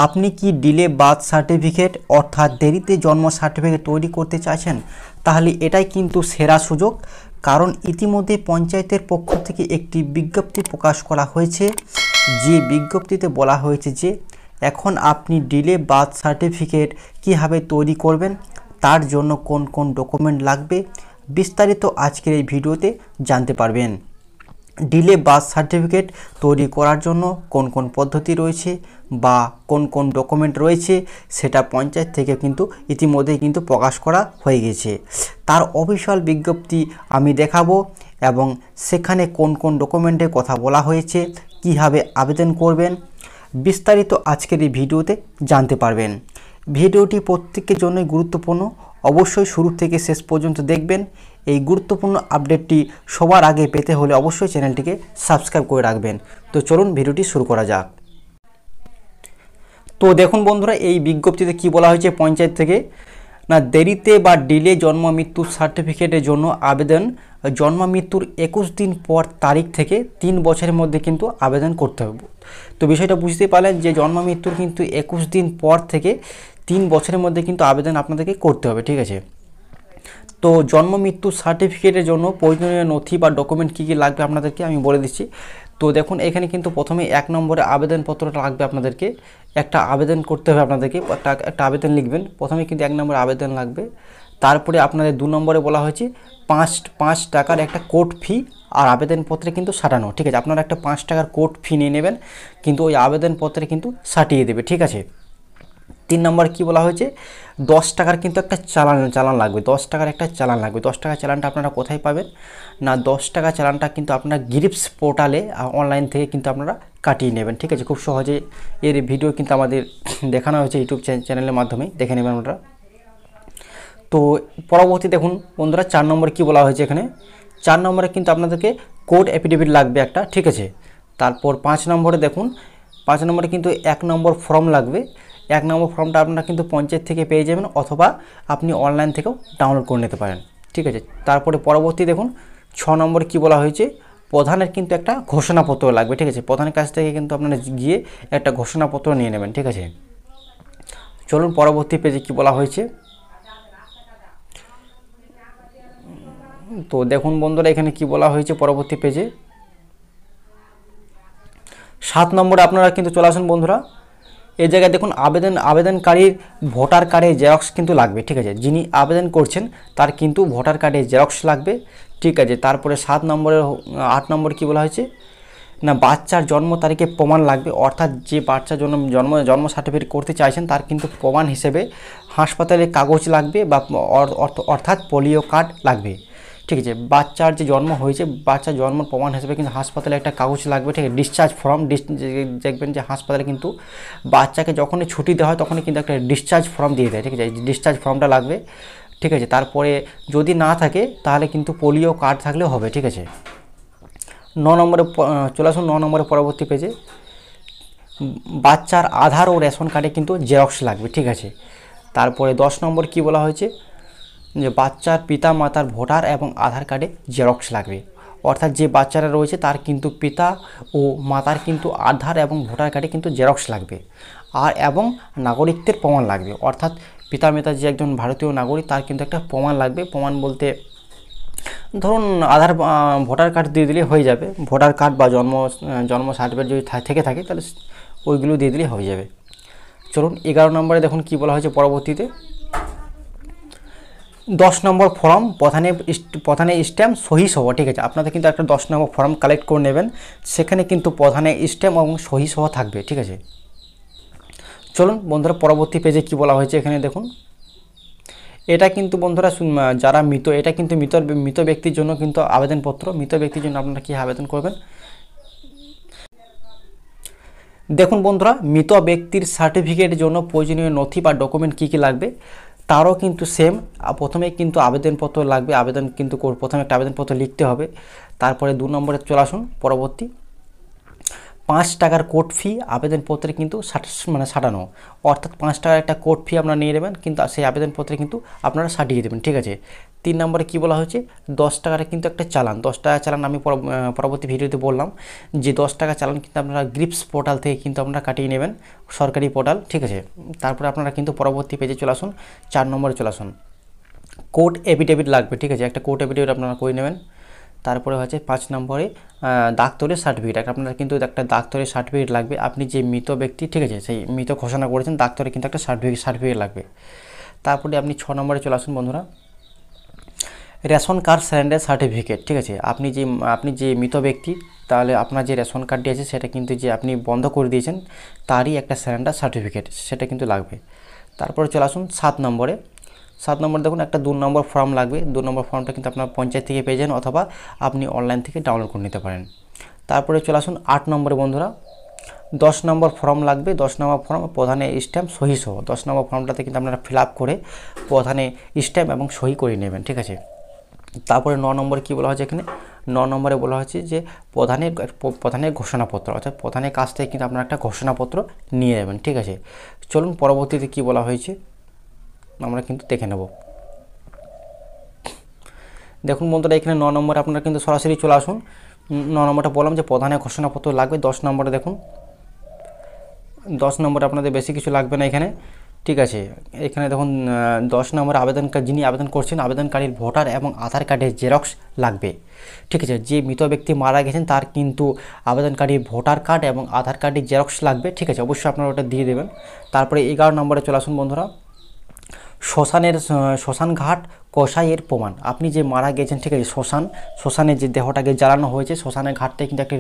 আপনি কি delay birth certificate অর্থাৎ দেরিতে জন্ম সার্টিফিকেট তৈরি করতে চাইছেন? তাহলে এটাই কিন্তু সেরা সুযোগ, কারণ ইতিমধ্যে পঞ্চায়েতের পক্ষ থেকে একটি বিজ্ঞপ্তি প্রকাশ করা হয়েছে। যে বিজ্ঞপ্তিতে বলা হয়েছে যে এখন আপনি ডিলে বার্থ সার্টিফিকেট কীভাবে তৈরি করবেন, তার জন্য কোন কোন ডকুমেন্ট লাগবে, বিস্তারিত আজকের এই ভিডিওতে জানতে পারবেন। ডিলে বার্থ সার্টিফিকেট তৈরি করার জন্য কোন কোন পদ্ধতি রয়েছে বা কোন কোন ডকুমেন্ট রয়েছে সেটা পঞ্চায়েত থেকে কিন্তু ইতিমধ্যেই কিন্তু প্রকাশ করা হয়ে গেছে। তার অফিসিয়াল বিজ্ঞপ্তি আমি দেখাবো এবং সেখানে কোন কোন ডকুমেন্টের কথা বলা হয়েছে, কীভাবে আবেদন করবেন, বিস্তারিত আজকের এই ভিডিওতে জানতে পারবেন। ভিডিওটি প্রত্যেকের জন্যই গুরুত্বপূর্ণ, অবশ্যই শুরু থেকে শেষ পর্যন্ত দেখবেন। এই গুরুত্বপূর্ণ আপডেটটি সবার আগে পেতে হলে অবশ্যই চ্যানেলটিকে সাবস্ক্রাইব করে রাখবেন। তো চলুন ভিডিওটি শুরু করা যাক। তো দেখুন বন্ধুরা, এই বিজ্ঞপ্তিতে কি বলা হয়েছে পঞ্চায়েত থেকে, না দেরিতে বা ডিলে জন্ম মৃত্যুর সার্টিফিকেটের জন্য আবেদন জন্ম মৃত্যুর 21 দিন পর তারিখ থেকে 3 বছরের মধ্যে কিন্তু আবেদন করতে হবে। তো বিষয়টা বুঝতে পারলেন যে জন্ম মৃত্যুর কিন্তু 21 দিন পর থেকে 3 বছরের মধ্যে কিন্তু আবেদন আপনাদেরকে করতে হবে, ঠিক আছে। তো জন্ম মৃত্যু সার্টিফিকেটের জন্য প্রয়োজনীয় নথি বা ডকুমেন্ট কী কী লাগবে আপনাদেরকে আমি বলে দিচ্ছি। তো দেখুন, এখানে কিন্তু প্রথমে 1 নম্বরে আবেদনপত্রটা লাগবে আপনাদেরকে। একটা আবেদন করতে হবে আপনাদেরকে, একটা আবেদন লিখবেন। প্রথমে কিন্তু 1 নম্বরে আবেদন লাগবে। তারপরে আপনাদের 2 নম্বরে বলা হয়েছে 5 টাকার একটা কোর্ট ফি আর আবেদনপত্রে কিন্তু সাটানো, ঠিক আছে। আপনারা একটা 5 টাকার কোর্ট ফি নিয়ে নেবেন, কিন্তু ওই আবেদনপত্রে কিন্তু সাটিয়ে দেবে, ঠিক আছে। 3 নম্বর কি বলা হয়েছে, 10 টাকার কিন্তু একটা চালান লাগবে। 10 টাকার একটা চালান লাগবে। 10 টাকার চালানটা আপনারা কোথায় পাবেন? না 10 টাকা চালানটা কিন্তু আপনারা গ্রিপস পোর্টালে অনলাইন থেকে কিন্তু আপনারা কাটিয়ে নেবেন, ঠিক আছে। খুব সহজে এর ভিডিও কিন্তু আমাদের দেখানো হয়েছে ইউটিউব চ্যানেলের মাধ্যমে, দেখে নেবেন আপনারা। তো পরবর্তী দেখুন বন্ধুরা, 4 নম্বর কি বলা হয়েছে এখানে, 4 নম্বরে কিন্তু আপনাদেরকে কোর্ট অ্যাফিডেভিট লাগবে একটা, ঠিক আছে। তারপর 5 নম্বরে দেখুন, 5 নম্বরে কিন্তু 1 নম্বর ফর্ম লাগবে। 1 নম্বর ফর্মটা আপনারা কিন্তু পঞ্চায়েত থেকে পেয়ে যাবেন, অথবা আপনি অনলাইন থেকেও ডাউনলোড করে নিতে পারেন, ঠিক আছে। তারপরে পরবর্তী দেখুন 6 নম্বরে কি বলা হয়েছে, প্রধানের কিন্তু একটা ঘোষণাপত্র লাগবে, ঠিক আছে। প্রধানের কাছ থেকে কিন্তু আপনারা গিয়ে একটা ঘোষণাপত্র নিয়ে নেবেন, ঠিক আছে। চলুন পরবর্তী পেজে কি বলা হয়েছে। তো দেখুন বন্ধুরা, এখানে কি বলা হয়েছে পরবর্তী পেজে 7 নম্বরে আপনারা কিন্তু চলে আসুন বন্ধুরা। এই জায়গায় দেখুন আবেদনকারীর ভোটার কার্ডের জেরক্স কিন্তু লাগবে, ঠিক আছে। যিনি আবেদন করছেন তার কিন্তু ভোটার কার্ডের জেরক্স লাগবে, ঠিক আছে। তারপরে 8 নম্বর কি বলা হয়েছে, না বাচ্চার জন্ম তারিখে প্রমাণ লাগবে, অর্থাৎ যে বাচ্চা জন্ম সার্টিফিকেট করতে চাইছেন তার কিন্তু প্রমাণ হিসেবে হাসপাতালের কাগজ লাগবে বা অর্থাৎ পোলিও কার্ড লাগবে, ঠিক আছে। বাচ্চার যে জন্ম হয়েছে, বাচ্চার জন্ম প্রমাণ হিসেবে কিন্তু হাসপাতালে একটা কাগজ লাগবে, ঠিক আছে। ডিসচার্জ ফর্ম, দেখবেন যে হাসপাতালে কিন্তু বাচ্চাকে যখনই ছুটি দেওয়া হয় তখনই কিন্তু একটা ডিসচার্জ ফর্ম দিয়ে দেয়, ঠিক আছে। ডিসচার্জ ফর্মটা লাগবে, ঠিক আছে। তারপরে যদি না থাকে তাহলে কিন্তু পোলিও কার্ড থাকলেও হবে, ঠিক আছে। 9 নম্বরে চলে আসুন 9 নম্বরের পরবর্তী পেজে, বাচ্চার আধার ও রেশন কার্ডে কিন্তু জেরক্স লাগবে, ঠিক আছে। তারপরে 10 নম্বর কি বলা হয়েছে, যে বাচ্চার পিতা মাতার ভোটার এবং আধার কার্ডে জেরক্স লাগবে, অর্থাৎ যে বাচ্চারা রয়েছে তার কিন্তু পিতা ও মাতার কিন্তু আধার এবং ভোটার কার্ডে কিন্তু জেরক্স লাগবে, আর এবং নাগরিকত্বের প্রমাণ লাগবে, অর্থাৎ পিতা মাতা যে একজন ভারতীয় নাগরিক তার কিন্তু একটা প্রমাণ লাগবে। প্রমাণ বলতে ধরুন আধার ভোটার কার্ড দিয়ে দিলে হয়ে যাবে, ভোটার কার্ড বা জন্ম সার্টিফিকেট যদি থেকে থাকে তাহলে ওইগুলো দিয়ে দিলে হয়ে যাবে। চলুন 11 নম্বরে দেখুন কি বলা হয়েছে পরবর্তীতে, 10 নম্বর ফর্ম প্রধানের স্ট্যাম্প সহি সহ, ঠিক আছে। আপনাদের কিন্তু একটা 10 নম্বর ফর্ম কালেক্ট করে নেবেন, সেখানে কিন্তু প্রধানের স্ট্যাম্প এবং সহি সহ থাকবে, ঠিক আছে। চলুন বন্ধুরা পরবর্তী পেজে কি বলা হয়েছে এখানে দেখুন, এটা কিন্তু বন্ধুরা যারা মৃত, এটা কিন্তু মৃত ব্যক্তির জন্য কিন্তু আবেদনপত্র। মৃত ব্যক্তির জন্য আপনারা কী আবেদন করবেন দেখুন বন্ধুরা, মৃত ব্যক্তির সার্টিফিকেটের জন্য প্রয়োজনীয় নথি বা ডকুমেন্ট কী কী লাগবে তারও কিন্তু সেম। প্রথমে কিন্তু আবেদনপত্র লাগবে, প্রথমে একটা আবেদনপত্র লিখতে হবে। তারপরে 2 নম্বরে চলে আসুন পরবর্তী, 5 টাকার কোর্ট ফি আবেদনপত্রে কিন্তু সাটানো, অর্থাৎ 5 টাকার একটা কোর্ট ফি আপনারা নিয়ে নেবেন, কিন্তু সেই আবেদনপত্রে কিন্তু আপনারা সাটিয়ে দেবেন, ঠিক আছে। 3 নম্বরে কি বলা হয়েছে 10 টাকার কিন্তু একটা চালান, 10 টাকা চালান আমি পরবর্তী ভিডিওতে বললাম যে 10 টাকা চালান কিন্তু আপনারা গ্রিপস পোর্টাল থেকে কিন্তু আপনারা কাটিয়ে নেবেন, সরকারি পোর্টাল, ঠিক আছে। তারপরে আপনারা কিন্তু পরবর্তী পেজে চলে আসুন, 4 নম্বরে চলে আসুন। কোর্ট এফিডেভিট লাগবে, ঠিক আছে, একটা কোর্ট এফিডেভিট আপনারা করে নেবেন। তারপরে হচ্ছে 5 নম্বরে ডাক্তারের সার্টিফিকেট, আপনার কিন্তু একটা ডাক্তারের সার্টিফিকেট লাগবে। আপনি যে মৃত ব্যক্তি, ঠিক আছে, সেই মৃত ঘোষণা করেছেন, ডাক্তারের কিন্তু একটা সার্টিফিকেট লাগবে। তারপরে আপনি 6 নম্বরে চলে আসুন বন্ধুরা, রেশন কার্ড সারেন্ডার সার্টিফিকেট, ঠিক আছে। আপনি যে মৃত ব্যক্তি, তাহলে আপনার যে রেশন কার্ডটি আছে সেটা কিন্তু যে আপনি বন্ধ করে দিয়েছেন তারই একটা সারেন্ডার সার্টিফিকেট, সেটা কিন্তু লাগবে। তারপরে চলে আসুন 7 নম্বরে, 7 নম্বরে দেখুন একটা 2 নম্বর ফর্ম লাগবে। 2 নম্বর ফর্মটা কিন্তু আপনার পঞ্চায়েত থেকে পেয়ে যান অথবা আপনি অনলাইন থেকে ডাউনলোড করে নিতে পারেন। তারপরে চলে আসুন 8 নম্বরে বন্ধুরা, 10 নম্বর ফর্ম লাগবে। 10 নম্বর ফর্ম প্রধানে স্ট্যাম্প সহি সহ, 10 নম্বর ফর্মটাতে কিন্তু আপনারা ফিল আপ করে প্রধানে স্ট্যাম্প এবং সহি করে নেবেন, ঠিক আছে। তারপরে 9 নম্বরে কী বলা হয়েছে এখানে, 9 নম্বরে বলা হয়েছে যে প্রধানের ঘোষণাপত্র, অর্থাৎ প্রধানের কাছ থেকে কিন্তু আপনারা একটা ঘোষণাপত্র নিয়ে যাবেন, ঠিক আছে। চলুন পরবর্তীতে কী বলা হয়েছে আমরা কিন্তু দেখে নেব। দেখুন বন্ধুরা, এখানে 9 নম্বরে আপনারা কিন্তু সরাসরি চলে আসুন। 9 নম্বরটা বললাম যে প্রধানের ঘোষণাপত্র লাগবে। 10 নম্বরে দেখুন, 10 নম্বরে আপনাদের বেশি কিছু লাগবে না এখানে, ঠিক আছে। এখানে দেখুন 10 নম্বরে যিনি আবেদন করছেন আবেদনকারীর ভোটার এবং আধার কার্ডের জেরক্স লাগবে, ঠিক আছে। যে মৃত ব্যক্তি মারা গেছেন তার কিন্তু আবেদনকারীর ভোটার কার্ড এবং আধার কার্ডের জেরক্স লাগবে, ঠিক আছে, অবশ্যই আপনারা ওটা দিয়ে দেবেন। তারপরে 11 নম্বরে চলে আসুন বন্ধুরা, শ্মশান ঘাট কসাইয়ের প্রমাণ, আপনি যে মারা গেছেন, ঠিক আছে, শ্মশানে যে দেহটাকে জ্বালানো হয়েছে শ্মশানের ঘাটটায় কিন্তু একটা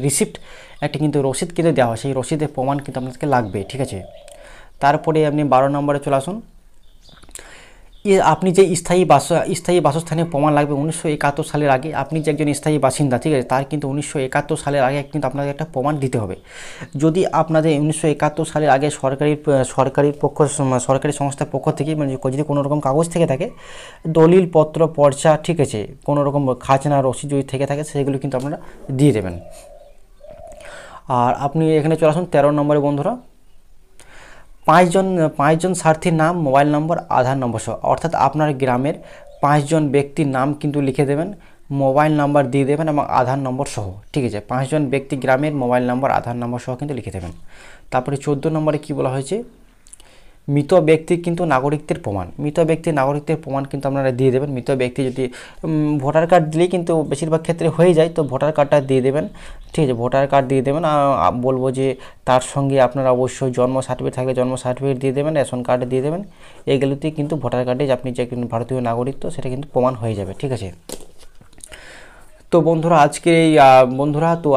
একটা কিন্তু রসিদ কিন্তু দেওয়া হয়, সেই রসিদের প্রমাণ কিন্তু আপনাদেরকে লাগবে, ঠিক আছে। তারপরে আপনি 12 নম্বরে চলে আসুন, আপনি যে স্থায়ী বাসস্থানের প্রমাণ লাগবে 1971 সালের আগে। আপনি যে একজন স্থায়ী বাসিন্দা, ঠিক আছে, তার কিন্তু 1971 সালের আগে কিন্তু আপনাদের একটা প্রমাণ দিতে হবে। যদি আপনাদের 1971 সালের আগে সরকারি সংস্থার পক্ষ থেকে মানে যদি কোনো রকম কাগজ থেকে থাকে, দলিলপত্র, পর্চা, ঠিক আছে, কোনো রকম খাজনা রসিদ যদি থেকে থাকে সেগুলো কিন্তু আপনারা দিয়ে দেবেন। আর আপনি এখানে চলে আসুন 13 নম্বরে বন্ধুরা, 5 জন স্বার্থীর নাম, মোবাইল নম্বর, আধার নম্বর সহ, অর্থাৎ আপনার গ্রামের 5 জন ব্যক্তির নাম কিন্তু লিখে দেবেন, মোবাইল নাম্বার দিয়ে দেবেন এবং আধার নম্বর সহ, ঠিক আছে। 5 জন ব্যক্তি গ্রামের মোবাইল নম্বর, আধার নম্বর সহ কিন্তু লিখে দেবেন। তারপরে 14 নম্বরে কী বলা হয়েছে, মৃত ব্যক্তির কিন্তু নাগরিকত্বের প্রমাণ কিন্তু আপনারা দিয়ে দেবেন। মৃত ব্যক্তি যদি ভোটার কার্ড দিলেই কিন্তু বেশিরভাগ ক্ষেত্রে হয়ে যায়, তো ভোটার কার্ডটা দিয়ে দেবেন, ঠিক আছে, ভোটার কার্ড দিয়ে দেবেন। বলবো যে তার সঙ্গে আপনারা অবশ্যই জন্ম সার্টিফিকেট থাকলে জন্ম সার্টিফিকেট দিয়ে দেবেন, রেশন কার্ড দিয়ে দেবেন। এইগুলোতেই কিন্তু ভোটার কার্ডে আপনি যে ভারতীয় নাগরিক তো সেটা কিন্তু প্রমাণ হয়ে যাবে, ঠিক আছে। তো বন্ধুরা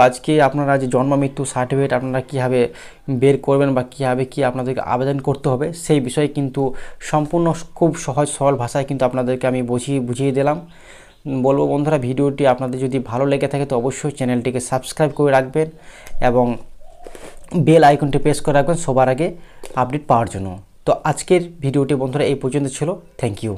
আজকে আপনারা যে জন্ম মৃত্যু সার্টিফিকেট আপনারা কীভাবে বের করবেন বা কীভাবে আপনাদেরকে আবেদন করতে হবে সেই বিষয়ে কিন্তু সম্পূর্ণ খুব সহজ সরল ভাষায় কিন্তু আপনাদেরকে আমি বুঝিয়ে দিলাম। বলবো বন্ধুরা, ভিডিওটি আপনাদের যদি ভালো লেগে থাকে তো অবশ্যই চ্যানেলটিকে সাবস্ক্রাইব করে রাখবেন এবং বেল আইকনটি প্রেস করে রাখবেন সবার আগে আপডেট পাওয়ার জন্য। তো আজকের ভিডিওটি বন্ধুরা এই পর্যন্ত ছিল। Thank you.